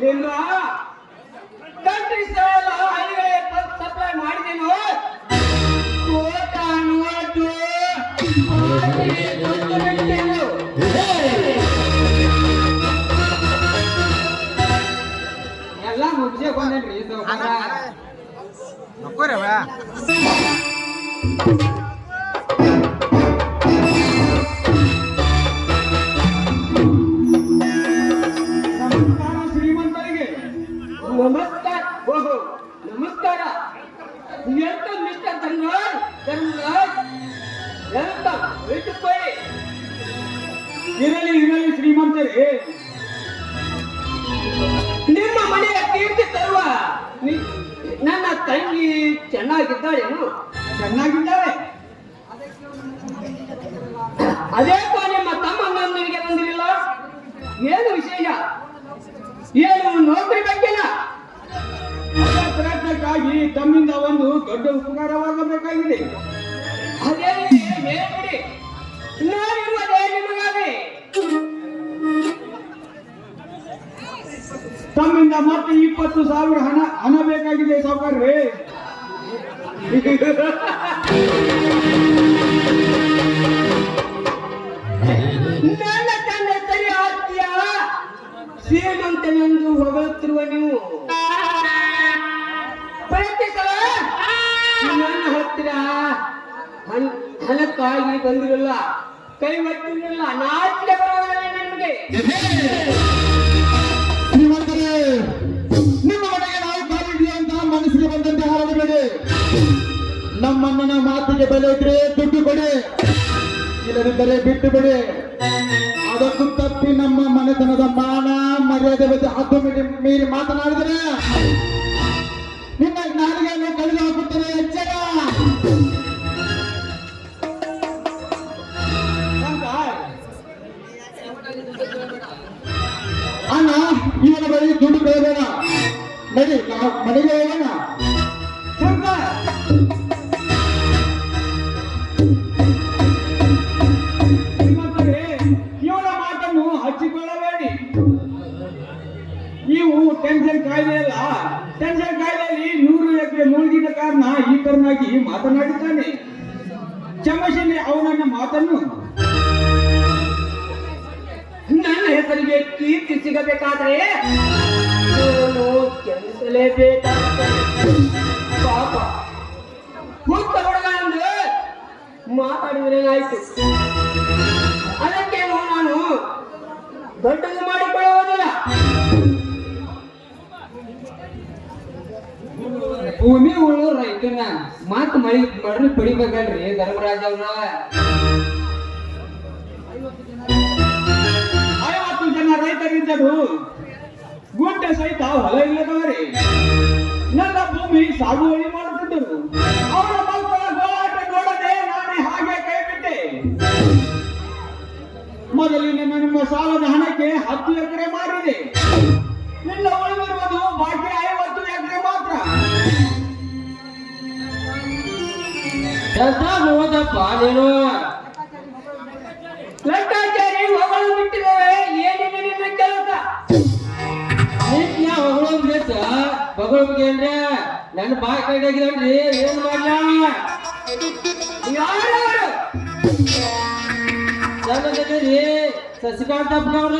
ನಿನ್ನ ಕಂಟ್ರಿ ಹಳ್ಳಿಗಳಿಗೆ ಸಪ್ಲೈ ಮಾಡಿದೇನು ಕೋಟ ನೋಟು ಎಲ್ಲ ಮುಗಿಸೇ ಬಂದೇನ್ರಿ ನಕ್ಕೋರವ ಶ್ರೀಮಂತರಿಗೆ ನಮಸ್ಕಾರ. ಓಹೋ ನಮಸ್ಕಾರ. ಎಂತ ಮಿಸ್ಟರ್ ಧನ್ರಾಜ್ ಎಂತ ಇಟ್ಟುಕೊಳ್ಳಿ. ಇರಲಿ ಇರಲಿ ಶ್ರೀಮಂತರೇ, ನಿಮ್ಮ ಮನೆಯ ಕೀರ್ತಿ ತರುವ ನನ್ನ ತಂಗಿ ಚೆನ್ನಾಗಿದ್ದಾಳೇನು? ಚೆನ್ನಾಗಿದ್ದಾಳೆ. ಅದೇಕೋ ನಿಮ್ಮ ತಮ್ಮ ನನಗೆ ಬಂದಿರಲಿಲ್ಲ, ಏನು ವಿಶೇಷ? ಏನು ನೌಕರಿ ಬೇಕಿಲ್ಲ? ಪ್ರಯತ್ನಕ್ಕಾಗಿ ತಮ್ಮಿಂದ ಒಂದು ದೊಡ್ಡ ಉಪಕಾರವಾಗಬೇಕಾಗಿದೆ. ಅದೇ ಹೇಳ್ಬಿಡಿ, ನಾನಿರುವುದೇ ನಿಮಗಾಗಿ. ತಮ್ಮಿಂದ ಮತ್ತೆ 20,000 ಹಣ ಬೇಕಾಗಿದೆ ಸಾವುಕಾರ್ರೆ. ನನ್ನ ತಂದೆ ಸರಿ ಆಗ್ತೀಯ? ಶ್ರೀಮಂತನೆಂದು ಹೊಗಳುತ್ತಿರುವ ನೀವು ಪ್ರಯತ್ನಿಸಲ ನನ್ನ ಹತ್ತಿರ ಹಣಕ್ಕಾಗಿ ಬಂದಿರಲ್ಲ, ಕೈ ಒಟ್ಟಿರಲ್ಲ, ನಾಚಿಕೆ ಬರೋದಿಲ್ಲ ನಿಮಗೆ. ನಿಮ್ಮ ಮನೆಗೆ ನಾವು ಕಾಲಿದ್ವಿ ಅಂತ ಮನಸ್ಸಿಗೆ ಬಂದಂತೆ ಹಾರಬೇಡಿ. ನಮ್ಮಣ್ಣನ ಮಾತಿಗೆ ಬೆಲೆ ಇದ್ರೆ ದುಡ್ಡು ಕೊಡಿ, ಇಲ್ಲದಿದ್ದರೆ ಬಿಟ್ಟು ಬಿಡಿ. ಅದಕ್ಕೂ ತಪ್ಪಿ ನಮ್ಮ ಮನೆತನದ ಮಾನ ಮರ್ಯಾದೆ ಬಗ್ಗೆ ಅದು ಮೀರಿ ಮಾತನಾಡಿದರೆ ನಿನ್ನ ನಾಲಿಗೆಯನ್ನು ಕಳೆದು ಹಾಕುತ್ತದೆ. ಎಚ್ಚರ. ಅಣ್ಣ, ಇವನ ಬಳಿ ದುಡ್ಡು ಬೆಳೆಯೋಣ, ನಡಿ ನಾವು ಮನೆಗೆ ಹೋಗೋಣ. ಇವನ ಮಾತನ್ನು ಹಚ್ಚಿಕೊಳ್ಳಬೇಡಿ. ನೀವು ಟೆನ್ಷನ್ ಕಾಯಿಲೆ ಅಲ್ಲ, ಟೆನ್ಷನ್ ಕಾಯಿಲೆಯಲ್ಲಿ 100 ಎಕರೆ ಮುಳುಗಿದ ಕಾರಣ ಈ ತರನಾಗಿ ಮಾತನಾಡಿದ್ದಾನೆ. ಕ್ಷಮಿಸಲಿ ಅವನನ್ನ ಮಾತನ್ನು. ನನ್ನ ಹೆಸರಿಗೆ ಕೀರ್ತಿ ಸಿಗಬೇಕಾದ್ರೆ ಕ್ಷಮಿಸಲೇಬೇಕಾಗುತ್ತದೆ. ಪಾಪ ಹುಟ್ಟ ಹುಡುಗ ಅಂದ್ರೆ ಮಾತಾಡಿದ್ರೇನಾಯ್ತು, ಅದಕ್ಕೆ ನಾನು ದೊಡ್ಡದು ಮಾಡಿಕೊಳ್ಳುವುದಿಲ್ಲ. ಭೂಮಿ ಉಳು ರೈತನ ಮಾತು ಮರಳಿ ಪಡಿಬೇಕಲ್ರಿ ಧರ್ಮರಾಜ ಅವ್ರ. 50 ಜನ ರೈತರಿದ್ದರು, ಗುಡ್ಡ ಸಹಿತ ಹೊಲ ಇಲ್ಲದವರೇ ನನ್ನ ಭೂಮಿ ಸಾಗುವಳಿ ಮಾಡುತ್ತಿದ್ದರು. ಅವರ ಮಕ್ಕಳ ಗೋಳಾಟ ನೋಡದೆ ನಾನೇ ಹಾಗೆ ಕೈ ಬಿಟ್ಟೆ. ಮೊದಲಿನ ನಿಮ್ಮ ಸಾಲದ ಹಣಕ್ಕೆ 10 ಎಕರೆ ಮಾರಿದೆ. ನಿನ್ನ ಉಳಿದಿರುವುದು ಬಾಕಿ 50 ಎಕರೆ ಮಾತ್ರ. ಹೋದಪ್ಪ ನೀನು ಲೆಕ್ಕಾಚಾರಿ ಹೊಗಳು ಬಿಟ್ಟಿದ್ದೇವೆ. ಏನಿದೆ ನಿನ್ನ ಕೆಲಸ? ಬಗಳಿಗೆ ಅಂದ್ರೆ ನನ್ನ ಬಾಯಿ ಕೈದಾಗಿದ್ರಿ ಏನ್ ಮಾಡ್ಲ? ಯಾರವರು? ರೀ ಸಸಿಕಾಂತಪ್ಪನವ್ರ.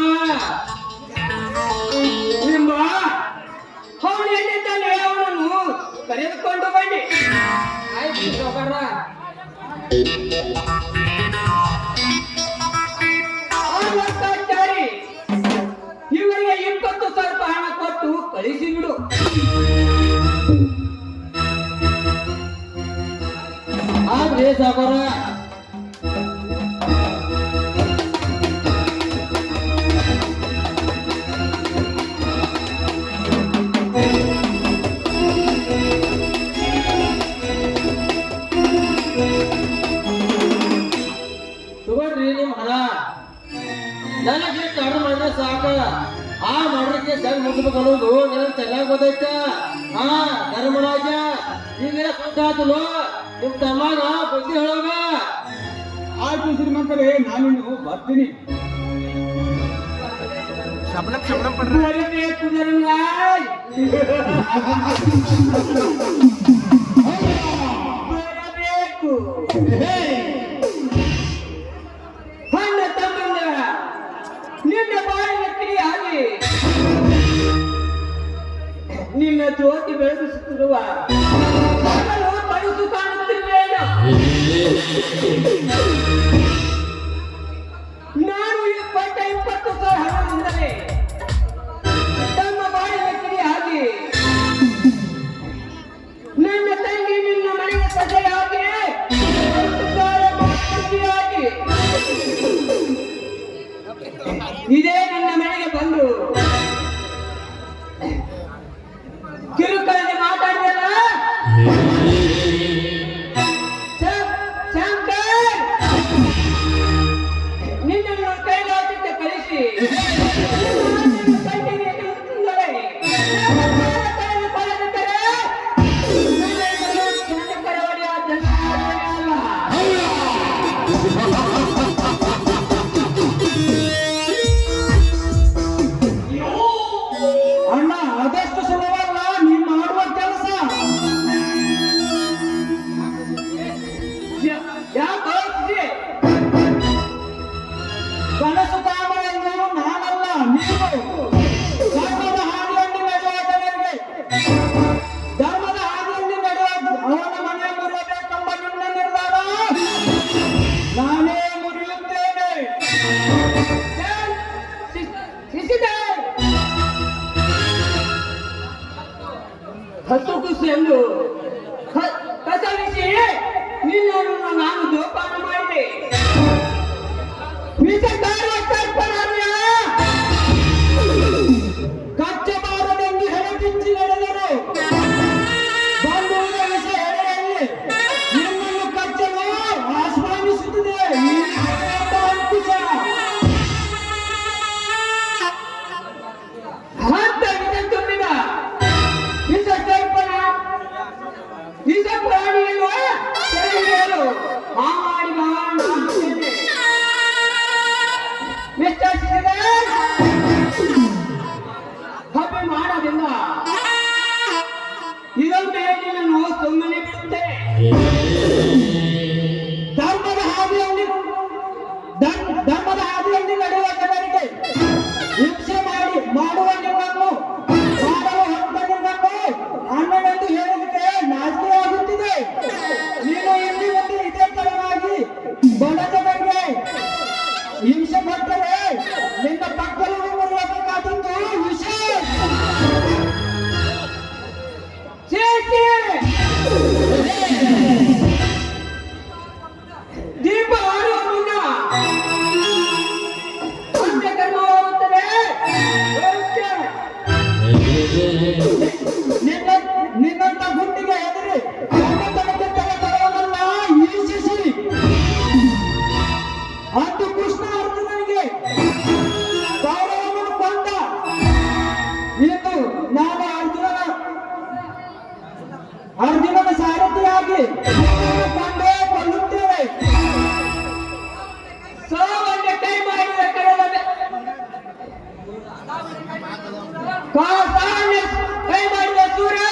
ನಿಮ್ಮ ಅವನು ಎಲ್ಲಿದ್ದಾನೆ? ಅವನನ್ನು ಕರೆದುಕೊಂಡು ಬನ್ನಿ. ಆಯ್ತು ಸೌಕರ್ಯ. ಲೆಕ್ಕಾಚಾರಿ ಇವರಿಗೆ 20,000 ಹಣ ಕೊಟ್ಟು ಕಳಿಸಿ ಬಿಡು. ಆದ್ರೆ ಸೌಕರ್ಯ ತಗೊಳ್ರಿ ನಿಮ್ ಹಣ. ನನಗೆ ಕಡಿಮೆ ಮಾಡಿದ್ರೆ ಸಾಕ. ಆ ಮಾಡೋದಕ್ಕೆ ಸರಿ ಮುಗಿಸ್ಬೇಕು ಅನ್ನೋದು ನನಗೆ ಚೆನ್ನಾಗಿ ಗೊತ್ತೈತ. ಹಾ ಧರ್ಮರಾಜ, ಈಗ ಸುತ್ತಾತಲು ನಿಮ್ ತಮ್ಮನ ಬುದ್ಧಿ ಹೇಳೋಗ. ಆಯ್ತು ಶ್ರೀಮಂತರೇ, ನಾನಿನ್ನು ಬರ್ತೀನಿ. ಬರಬೇಕು ಧರ್ಮರಾಜ್, ಬರಬೇಕು. ಅಣ್ಣ ತಮ್ಮಂದಿರ ನಿನ್ನ ಬಾಳಿನ ಕಿಡಿಯಾಗಿ ನಿನ್ನ ಜ್ಯೋತಿ ಬೆಳಗಿಸುತ್ತಿರುವ ಮಗಳು ಕನಸು ಕಾಣುತ್ತಿರುವೇನು? ನಾನು 20 ಹಣದಿಂದಲೇ ತಮ್ಮ ಬಾಳಿನ ಕಿಡಿಯಾಗಿ ನನ್ನ ತಂಗಿ ನಿನ್ನ ಮನೆಯ ಸಜೆಯಾಗಿ ಇದೇ ನನ್ನ ಮನೆಗೆ ಬಂದು ಕಿರುಕಳಲ್ಲಿ ಮಾತಾಡಿದಲ್ಲ ಶಂಕರ್, ನಿನ್ನನ್ನು ಕೈಲಾಸಕ್ಕೆ ಕಳಿಸಿ ಅಣ್ಣ, ಅದಷ್ಟು ಸುಲಭವಲ್ಲ ನೀ ಮಾಡುವ ಕೆಲಸ. ಯಾಕೆ ಕನಸು ಕಾಮರೆಂದು ನಾನಲ್ಲ, ನೀವು ಧರ್ಮದ ಹಾದಿಯಲ್ಲಿ ನಡೆಯುವ ಜನರಿಗೆ, ಧರ್ಮದ ಹಾದಿಯಲ್ಲಿ ನಡೆಯುವ ಅವನ ಮನೆ ಮುರಿಯಬೇಕೆಂಬ ನಿನ್ನ ನಿರ್ಧಾರ ನಾನೇ ಮುರಿಯುತ್ತೇನೆ. ಹತ್ತು ಖುಷಿಯೆಂದು ಕಸರಿಸಿ ನಿನ್ನನ್ನು ನಾನು ಜೋಪಾನ ಮಾಡಿದೆ. ಕಚ್ಚಬಾರದೆಂದು ಹೆಣಬಿಚ್ಚಿ ನಡೆದರು. ಬಂಧುವಿನ ವಿಷ ಎಳೆಯಲ್ಲಿ ನಿನ್ನನ್ನು ಕಚ್ಚಲು ಆಶ್ವಾನಿಸುತ್ತಿದೆ ಈ ಅಂಕುಶ. ಅಂತ ವಿಷ ತುಂಬಿದ ವಿಷ ಸರ್ಪನ ವಿಷ ಪ್ರಾಣಿಯನ್ನು ಸೆರೆಹಿಡಿಯಲು ಆ ಮಾಡಿ ಮಾಡುತ್ತೇನೆ. ಹಬ್ಬ ಮಾಡೋದ್ರಿಂದ ಇದೊಂದು ನಿನ್ನನ್ನು ಸುಮ್ಮನೆ ಬಿಡುತ್ತೆ. ಧರ್ಮದ ಹಾದಿಯಲ್ಲಿ ನಡೆಯುವ ಜನರಿಗೆ ಹಿಂಸೆ ಮಾಡುವ ನಿಮ್ಮನ್ನು ಮಾಡಲು ಹೊರಟು ಅಣ್ಣನೆಂದು ಹೇಳಲಿಕ್ಕೆ ನಾಚಿಕೆಯಾಗುತ್ತಿದೆ. ನೀನು ಇಲ್ಲಿ ಒಂದು ಇದೇ ತರವಾಗಿ ಬಡ ಜನರಿಗೆ ಹಿಂಸೆ ಕೊಟ್ಟರೆ ನಿನ್ನ ಪಕ್ಕದಲ್ಲಿ ಬರಬೇಕಾದದ್ದು ವಿಷಯ. ದೀಪ ಆಡುವ ಮುನ್ನ ಅಂತ್ಯಕರ್ಮವಾಗುತ್ತದೆ. ನಿನ್ನಂತ ಗುಂಡಿಗೆ ಹೆದರಿ ತನಕ್ಕೆ ತಲೆ ಬರುವುದನ್ನ ಈಶಿಸಿ ಅಂದು ಕೃಷ್ಣ ಅರ್ಜುನನಿಗೆ ಗೌರವವನ್ನು ಕೊಂದ. ಇಂದು ನಾನು ಅರ್ಜುನನ ಸಾರಥಿಯಾಗಿ ಕೊಂಡೇ ಕೊಲ್ಲುತ್ತೇವೆ. ಸೋಮನ್ಯ ಕೈ ಮಾಡಿದ ಕೈ ಮಾಡಿದ ಸೂರ್ಯ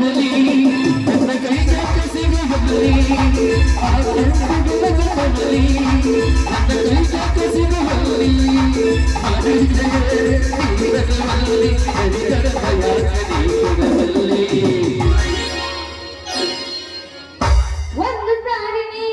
ಕಾಣಲಿ ನನ್ನ ಕೈ ಚಾಚ ಸಿಗುವಲ್ಲಿ ಆ ಕಣ್ಣುಗಳ ಕಾಣಲಿ ನನ್ನ ಕೈ ಚಾಚ ಸಿಗುವಲ್ಲಿ ನೀರಗವಲ್ಲಿ ಹರಿಕರ ಭಯಾಗಲಿ ಕೊಡವಲ್ಲಿ ಒಂದು ಸಾರಿ ನೀ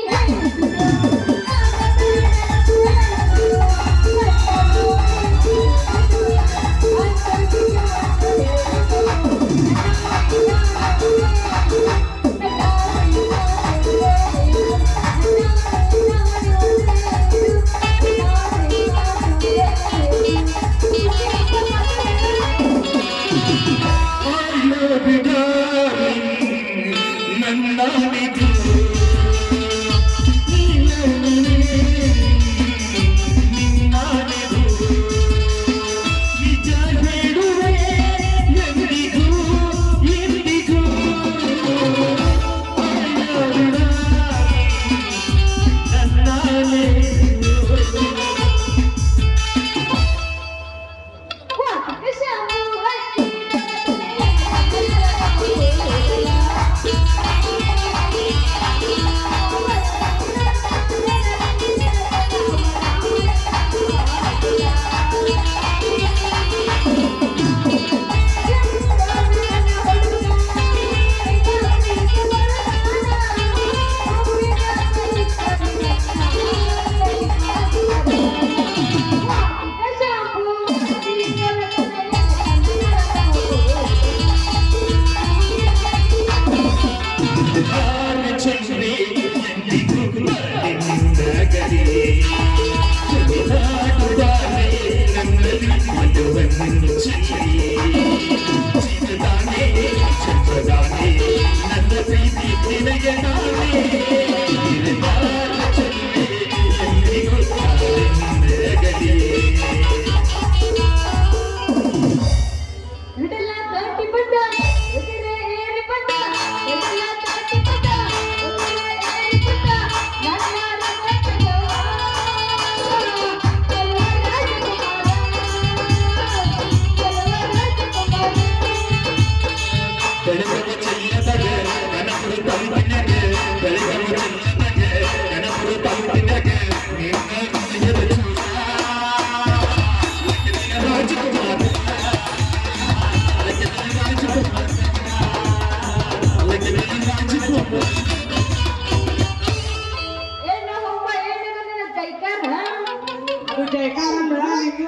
ಅದು ಜಯಕಾರ ಅಂದ್ರ ನಿಂಗ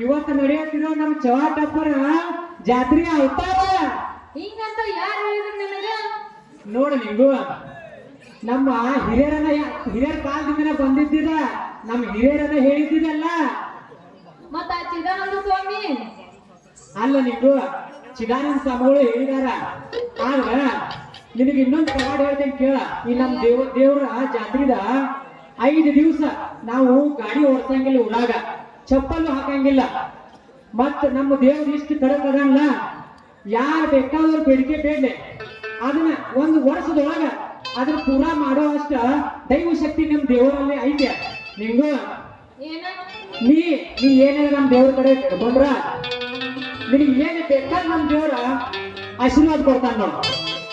ಇವತ್ತು ನಡೆಯುತ್ತಿರೋ ನಮ್ಮ ಚವಾಟಪ್ಪರ ಜಾತ್ರೆ ಅವತಾರ ಹಿಂಗಂತ ಯಾರು ಹೇಳಿದ್ರು ನಿನಗ? ನೋಡು ನಿಂಗು ನಮ್ಮ ಹಿರಿಯರ ಕಾಲದಿಂದ ಬಂದಿದ್ದಿದ ನಮ್ಮ ಹಿರಿಯರನ್ನ ಹೇಳಿದ್ದಿದಲ್ಲ. ಮತ್ತ ಆ ಚಿದಾನಂದ ಸ್ವಾಮಿ ಅಲ್ಲ ನಿಂಗು ಚಿದಾನಂದ ಸ್ವಾಮಿಗಳು ಹೇಳಿದಾರ. ಆದ್ರ ನಿನಗೆ ಇನ್ನೊಂದು ಕವಾಡ ಹೇಳ್ತೇನೆ ಕೇಳ. ಈ ನಮ್ಮ ದೇವ್ರ ಜಾತ್ರೆದ 5 ದಿವಸ ನಾವು ಗಾಡಿ ಓಡಿಸಂಗಿಲ್ಲ, ಉಳಾಗ ಚಪ್ಪಲು ಹಾಕಂಗಿಲ್ಲ. ಮತ್ತ ನಮ್ಮ ದೇವ್ರ ಇಷ್ಟು ಕಡಕ್ ಅದಲ್ಲ, ಯಾರು ಬೇಕಾದವ್ರು ಬೇಡಿಕೆ ಬೇಡ್ಲೆ ಅದನ್ನ ಒಂದು ವರ್ಷದೊಳಗ ಅದನ್ನ ಪೂರಾ ಮಾಡೋ ಅಷ್ಟ ದೈವ ಶಕ್ತಿ ನಮ್ಮ ದೇವರಲ್ಲಿ ಐತೆ. ನಿಂಗು ಏನ ನೀ ಏನಾರ ನಮ್ಮ ದೇವ್ರ ಕಡೆ ಬಂದ್ರ ನಿನಗೆ ಏನು ಬೇಕಾದ ನಮ್ಮ ದೇವ್ರ ಆಶೀರ್ವಾದ ಕೊಡ್ತಾನ ನೋಡು.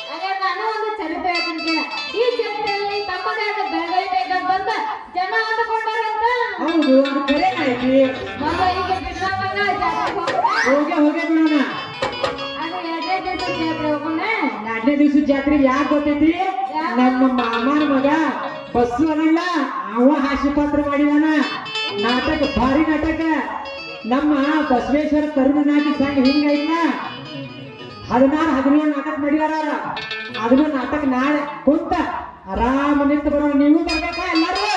ಹಾಗಾದ್ರೆ ನಾನು ಒಂದು ಚರಿತ್ರೆ ಹೇಳ್ತೀನಿ ಕೇಳ. ಈ ಚರಿತ್ರೆಯಲ್ಲಿ ತಮ್ಮದೇ ಆದ ಬೆಳವಣಿಗೆ ಬೇಕಂತ ಜನ ಅಂದುಕೊಂಡಾರಂತ. ಹೌದು, ಅದು ಕರೆ ಐತಿ. ಮತ್ತ ಈಗ ಬಿಡ್ರಮ್ಮನ ಜಾತ್ರೆ ಹೋಗೇ ಬಿಡೋಣ. ಅದು 2ನೇ ದಿವಸ ಜಾತ್ರೆ ಹೋಗೋಣ. 2ನೇ ದಿವಸದ ಜಾತ್ರೆಗೆ ಯಾಕೆ ಗೊತ್ತೈತಿ? ನಮ್ಮ ಮಾಮನ ಮಗ ಬಸ್ಸು ಅನ್ನಲ್ಲ, ಅವ ಹಾಸ್ಯ ಪಾತ್ರ ಮಾಡಿದಾನ. ನಾಟಕ ಭಾರಿ ನಾಟಕ. ನಮ್ಮ ಬಸವೇಶ್ವರ ತರುಣ ನಾಟಕ ಸಂಘ ಹಿಂಗೈತ 16-17 ನಾಟಕ ಮಾಡಿದಾರ. ಅದನ್ನ ನಾಟಕ ನಾಳೆ ಕುಂತ ಆರಾಮ ನಿಂತು ಬರೋಣ. ನೀವು ಬರ್ಬೇಕಾ ಎಲ್ಲಾರು?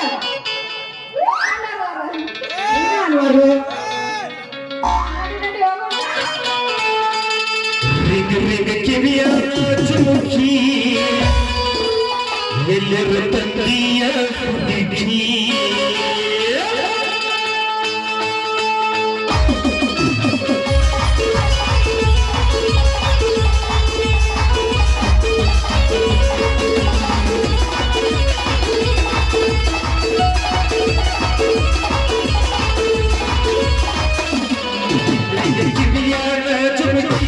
ಅಲ್ವಾರು ನಡಿ ಹೋಗೋಣ. ಕಿವಿಯ ಚುಮುಕಿ ಎಲ್ಲರ ತಂದೆಯ ಹುಡುಗಿ ಕಿವಿಯ ಚುಮುಕಿ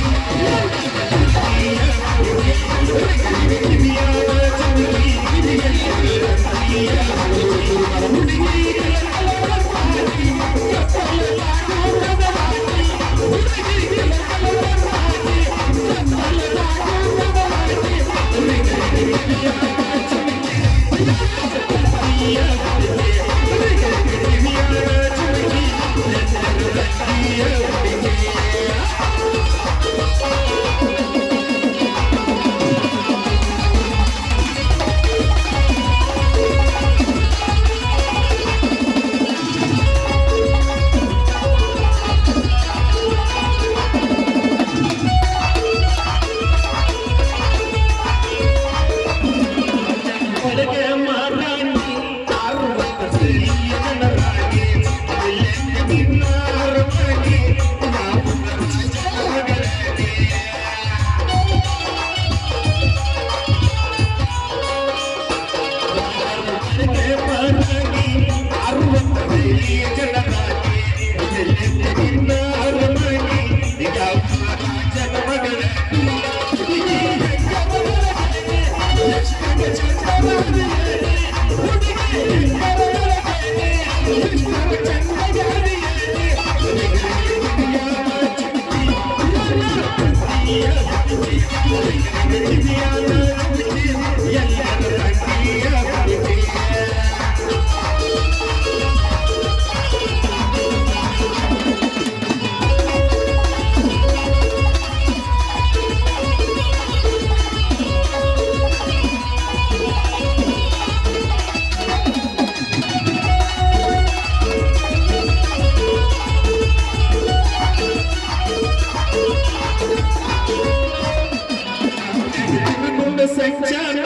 ಸಂಚಾರ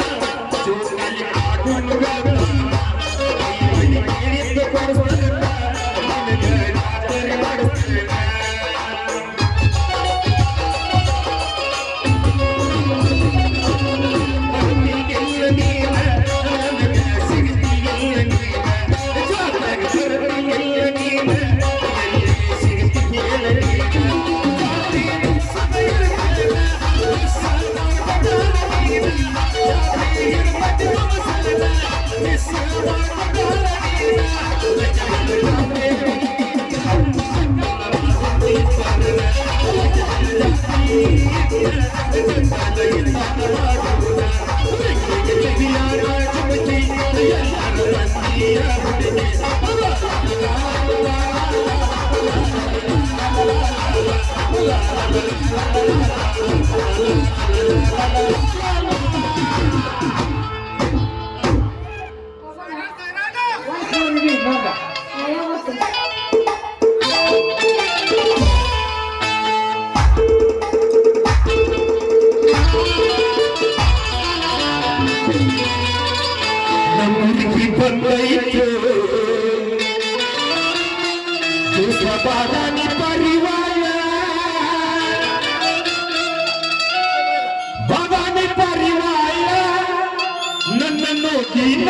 ಜೋಕಾಲಿ ಆಡುವ ಸ್ವಪಾದಾನಿ ಪರಿವಾರ ಭವಾನಿ ಪರಿವಾರ ನನ್ನನ್ನು ದೀನ